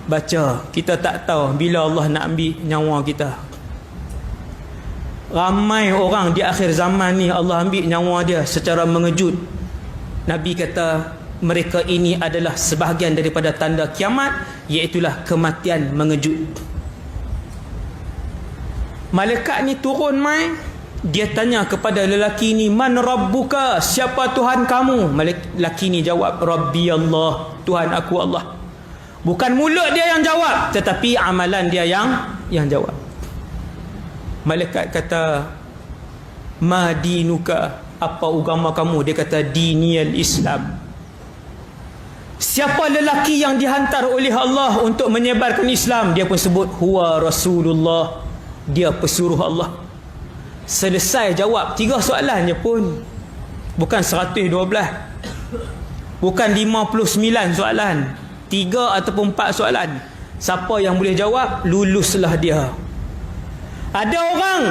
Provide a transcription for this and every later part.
baca. Kita tak tahu bila Allah nak ambil nyawa kita. Ramai orang di akhir zaman ni Allah ambil nyawa dia secara mengejut. Nabi kata mereka ini adalah sebahagian daripada tanda kiamat, iaitulah kematian mengejut. Malaikat ni turun mai, dia tanya kepada lelaki ni, man rabbuka, siapa Tuhan kamu? Lelaki ni jawab, Rabbi Allah, Tuhan aku Allah. Bukan mulut dia yang jawab, tetapi amalan dia yang jawab. Malaikat kata, ma dinuka, apa agama kamu? Dia kata, diniyal Islam. Siapa lelaki yang dihantar oleh Allah untuk menyebarkan Islam? Dia pun sebut, huwa Rasulullah, dia pesuruh Allah. Selesai jawab 3 soalannya pun. Bukan 112, bukan 59 soalan, 3 ataupun 4 soalan. Siapa yang boleh jawab, luluslah dia. Ada orang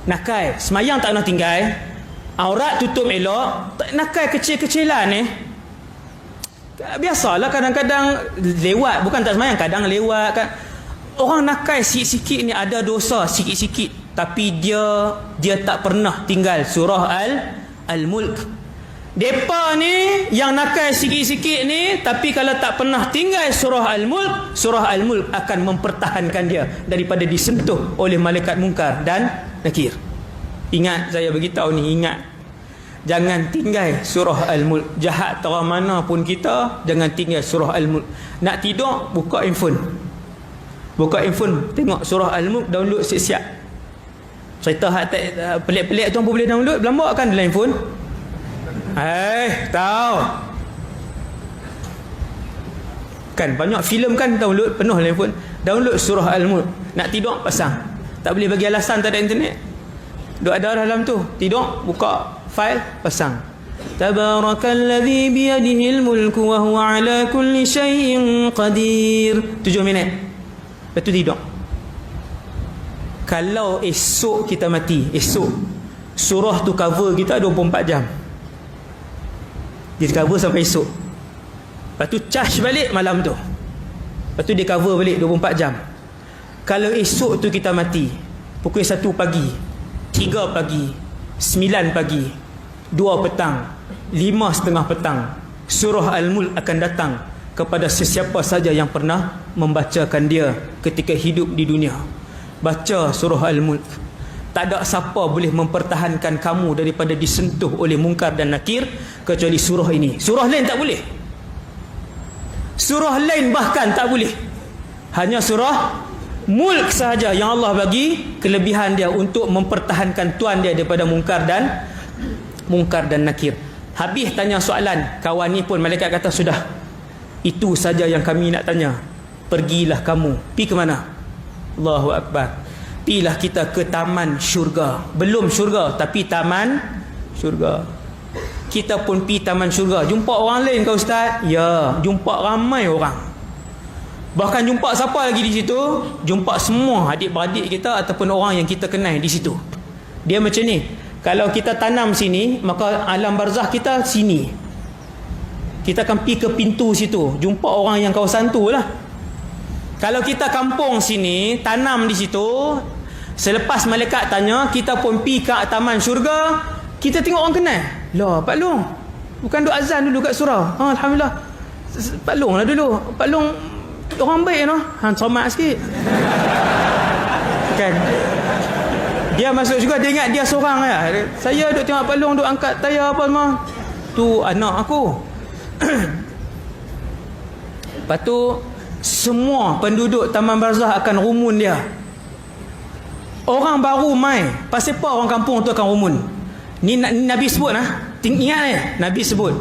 nakai, semayang tak nak tinggal, aurat tutup elok, nakai kecil-kecilan ni. Biasalah kadang-kadang lewat, bukan tak semayang, kadang lewat kan. Orang nakai sikit-sikit ni ada dosa sikit-sikit, tapi dia tak pernah tinggal surah Al-Mulk. Depa ni yang nakai sikit-sikit ni, tapi kalau tak pernah tinggal surah Al-Mulk akan mempertahankan dia daripada disentuh oleh malaikat mungkar dan nakir. Ingat, saya beritahu ni, ingat, jangan tinggal surah Al-Mulk. Jahat terang mana pun kita, jangan tinggal surah Al-Mulk. Nak tidur, buka handphone, tengok surah Al-Mulk, download siap-siap. Cerita pelik-pelik tu pun boleh download, berlambak kan dalam handphone. Tahu kan, banyak filem kan download, penuh dalam handphone. Download surah Al-Mulk. Nak tidur, pasang. Tak boleh bagi alasan tak ada internet, duk ada dalam tu. Tidur, buka file, pasang. Tabarakalladzi biyadihil mulku wa huwa ala kulli syai'in qadir. 7 minit, lepas tu tidur. Kalau esok kita mati, esok surah tu cover kita 24 jam, dia cover sampai esok. Lepas tu charge balik malam tu, lepas tu dia cover balik 24 jam. Kalau esok tu kita mati pukul 1 pagi, 3 pagi, 9 pagi, 2 petang, 5:30 petang, surah Al-Mulk akan datang kepada sesiapa saja yang pernah membacakan dia ketika hidup di dunia. Baca surah Al-Mulk. Tak ada siapa boleh mempertahankan kamu daripada disentuh oleh mungkar dan nakir kecuali surah ini. Surah lain tak boleh. Surah lain bahkan tak boleh. Hanya surah Mulk sahaja yang Allah bagi kelebihan dia untuk mempertahankan tuan dia daripada mungkar dan nakir. Habis tanya soalan, kawan ni pun malaikat kata, sudah, itu saja yang kami nak tanya. Pergilah kamu. Pergi ke mana? Allahu Akbar. Pilah kita ke taman syurga. Belum syurga, tapi taman syurga. Kita pun pergi taman syurga. Jumpa orang lain ke Ustaz? Ya, jumpa ramai orang. Bahkan jumpa siapa lagi di situ? Jumpa semua adik-beradik kita ataupun orang yang kita kenal di situ. Dia macam ni, kalau kita tanam sini, maka alam barzakh kita sini. Kita akan pergi ke pintu situ, jumpa orang yang kawasan tu lah. Kalau kita kampung sini, tanam di situ, selepas malaikat tanya, kita pun pergi ke taman syurga, kita tengok orang kenal. Lah, Pak Long, bukan duk azan dulu kat surau? Alhamdulillah. Pak Long lah dulu. Pak Long orang baik no. Selamat sikit. Kan? Dia masuk juga, dia ingat dia seorang lah. Saya duk tengok Pak Long duk angkat tayar apa semua. Tu anak aku. Lepas tu semua penduduk taman barzakh akan rumun dia. Orang baru mai, pasal apa orang kampung tu akan rumun? Ni Nabi sebut lah. Ingat Nabi sebut.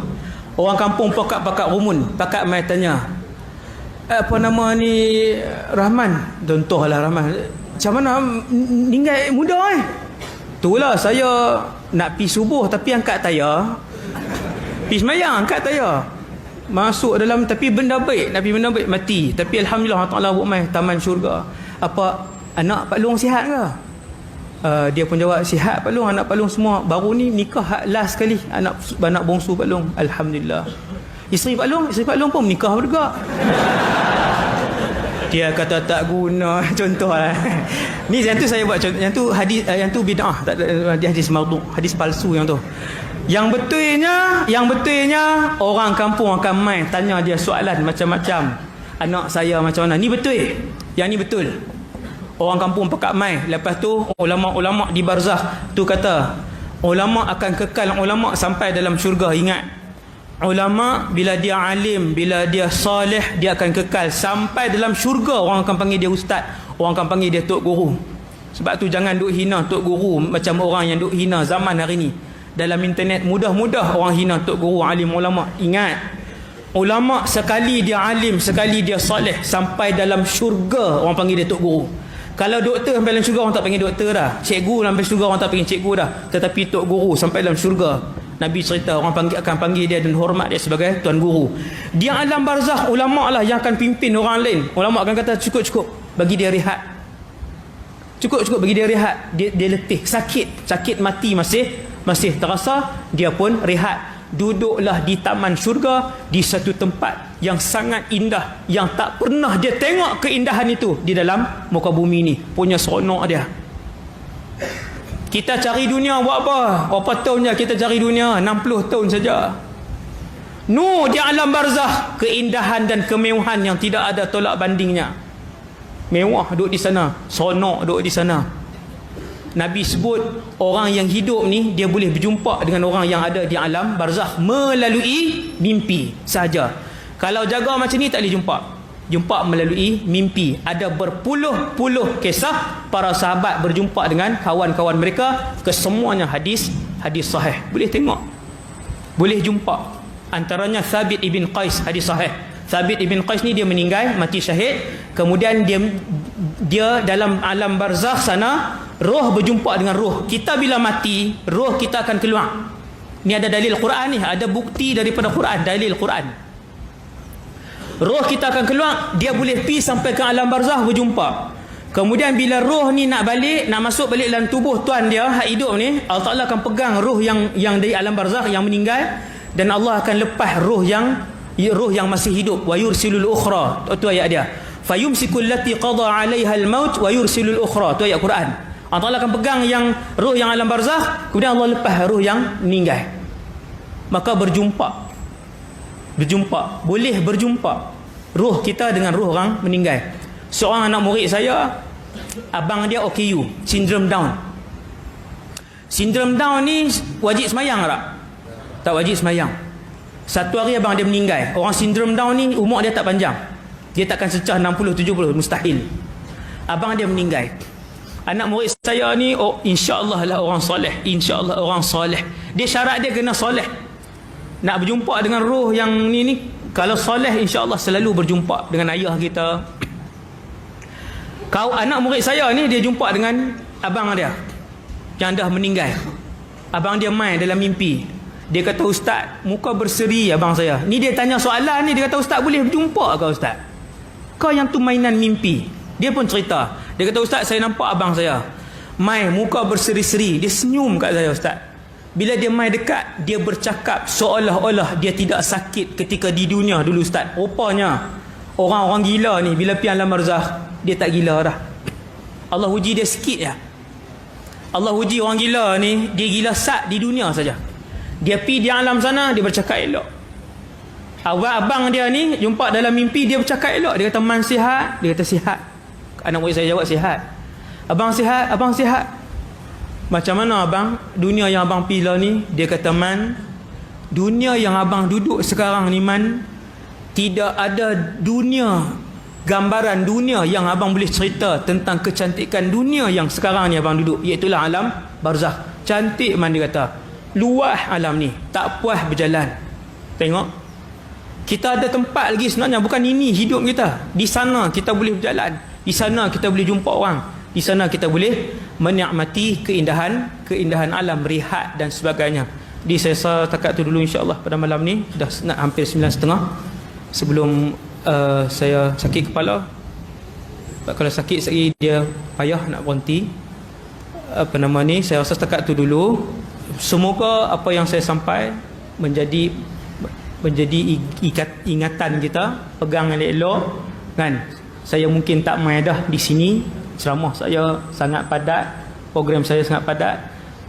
Orang kampung pakat rumun, pakat mai tanya, apa nama ni, Rahman, contohlah Rahman, macam mana meninggal muda itulah saya nak pergi subuh tapi angkat tayar, pergi semayang angkat tayar, masuk dalam, tapi benda baik, Nabi benda baik, mati. Tapi Alhamdulillah Allah Ta'ala buat mai taman syurga. Apa anak Pak Long sihat ke? Dia pun jawab, sihat Pak Long, anak Pak Long semua. Baru ni nikah last kali anak bongsu Pak Long. Alhamdulillah. Isteri Pak Long pun menikah juga. Dia kata tak guna. Contohlah. Ni yang tu saya buat contoh. Yang tu hadis, yang tu bid'ah, tak ada hadis maudhu', hadis palsu yang tu. Yang betulnya orang kampung akan main tanya dia soalan macam-macam. Anak saya macam mana? Ni betul. Yang ni betul. Orang kampung pekat mai. Lepas tu ulama-ulama di barzakh tu kata, ulama akan kekal ulama sampai dalam syurga. Ingat, ulama bila dia alim, bila dia soleh, dia akan kekal sampai dalam syurga. Orang akan panggil dia ustaz, orang akan panggil dia tok guru. Sebab tu jangan duk hina tok guru macam orang yang duk hina zaman hari ni. Dalam internet mudah-mudah orang hina tok guru, alim, ulama. Ingat, ulama sekali dia alim, sekali dia soleh, sampai dalam syurga orang panggil dia tok guru. Kalau doktor sampai dalam syurga orang tak panggil doktor dah. Cikgu sampai syurga orang tak panggil cikgu dah. Tetapi tok guru sampai dalam syurga, Nabi cerita orang akan panggil dia dan hormat dia sebagai tuan guru. Dia alam barzakh, ulama lah yang akan pimpin orang lain. Ulama akan kata cukup bagi dia rehat. Cukup bagi dia rehat. Dia letih, sakit mati masih terasa, dia pun rehat. Duduklah di taman syurga, di satu tempat yang sangat indah, yang tak pernah dia tengok keindahan itu di dalam muka bumi ni. Punya seronok dia. Kita cari dunia buat apa? Berapa tahun je kita cari dunia? 60 tahun saja. Di alam barzakh, keindahan dan kemewahan yang tidak ada tolak bandingnya. Mewah duduk di sana, seronok duduk di sana. Nabi sebut orang yang hidup ni dia boleh berjumpa dengan orang yang ada di alam barzakh melalui mimpi sahaja. Kalau jaga macam ni tak boleh jumpa melalui mimpi. Ada berpuluh-puluh kisah para sahabat berjumpa dengan kawan-kawan mereka. Kesemuanya hadis sahih. Boleh tengok, boleh jumpa. Antaranya Thabit ibn Qais, hadis sahih. Thabit ibn Qais ni dia meninggal, mati syahid. Kemudian dia dalam alam barzakh sana, roh berjumpa dengan roh. Kita bila mati, roh kita akan keluar. Ni ada dalil Quran ni, ada bukti daripada Quran, dalil Quran. Roh kita akan keluar, dia boleh pergi sampai ke alam barzakh berjumpa. Kemudian bila roh ni nak masuk balik dalam tubuh tuan dia hak hidup ni, Allah Taala akan pegang roh yang dari alam barzakh yang meninggal, dan Allah akan lepas roh yang masih hidup. Wa yursilul ukhra, tu ayat dia. Fayumsikul lati qada 'alaiha al-maut wa yursilul ukhra, tu ayat Quran. Allah Taala akan pegang yang roh yang alam barzakh, kemudian Allah lepas roh yang meninggal. Maka berjumpa, boleh berjumpa roh kita dengan roh orang meninggal. Seorang anak murid saya, abang dia OKU, sindrom Down. Sindrom Down ni wajib semayang tak? Tak wajib semayang. Satu hari abang dia meninggal. Orang sindrom Down ni umur dia tak panjang, dia takkan secah 60-70, mustahil. Abang dia meninggal. Anak murid saya ni, insya-Allah lah orang soleh, insya-Allah orang soleh. Dia syarat dia kena soleh. Nak berjumpa dengan roh yang ni, kalau soleh insya-Allah selalu berjumpa dengan ayah kita. Anak murid saya ni, dia jumpa dengan abang dia yang dah meninggal. Abang dia main dalam mimpi. Dia kata, "Ustaz, muka berseri abang saya." Ni dia tanya soalan ni, dia kata, "Ustaz, boleh berjumpa ke Ustaz? Kau yang tu mainan mimpi." Dia pun cerita. Dia kata, "Ustaz, saya nampak abang saya main muka berseri-seri. Dia senyum kat saya Ustaz. Bila dia main dekat, dia bercakap seolah-olah dia tidak sakit ketika di dunia dulu Ustaz." Rupanya orang-orang gila ni bila pergi alam barzakh, dia tak gila dah. Allah uji dia sikit ya. Allah uji orang gila ni, dia gila sat di dunia saja. Dia pergi di alam sana, dia bercakap elok. Abang dia ni jumpa dalam mimpi, dia bercakap elok. Dia kata, "Man sihat?" Dia kata, "Sihat." Anak murid saya jawab, "Sihat." "Abang sihat?" "Abang sihat." "Macam mana abang dunia yang abang pilih ni?" Dia kata, "Man, dunia yang abang duduk sekarang ni Man, tidak ada dunia, gambaran dunia yang abang boleh cerita tentang kecantikan dunia yang sekarang ni abang duduk, iaitulah alam barzakh. Cantik Man," dia kata. "Luas alam ni, tak puas berjalan." Tengok, kita ada tempat lagi sebenarnya, bukan ini hidup kita. Di sana kita boleh berjalan, di sana kita boleh jumpa orang, di sana kita boleh menikmati keindahan alam, rehat dan sebagainya. Jadi saya takat tu dulu insya-Allah pada malam ni. Dah nak hampir 9.30. Sebelum saya sakit kepala. Kalau sakit sekali dia payah nak berhenti. Saya rasa takat tu dulu. Semoga apa yang saya sampai menjadi ingatan kita, pegang elok-elok kan. Saya mungkin tak main dah di sini. Ceramah saya sangat padat, program saya sangat padat.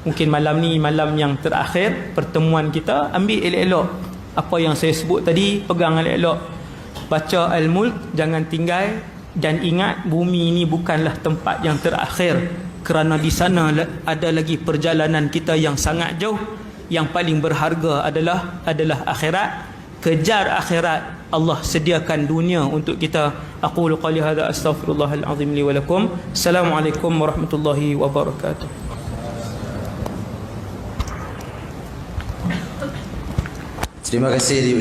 Mungkin malam ni malam yang terakhir pertemuan kita. Ambil elok-elok apa yang saya sebut tadi, pegang elok-elok. Baca Al-Mulk, jangan tinggal. Dan ingat, bumi ini bukanlah tempat yang terakhir, kerana di sana ada lagi perjalanan kita yang sangat jauh. Yang paling berharga adalah akhirat. Kejar akhirat, Allah sediakan dunia untuk kita. Aqulu qali hadza astaghfirullahal azim li wa lakum. Assalamualaikum warahmatullahi wabarakatuh. Terima kasih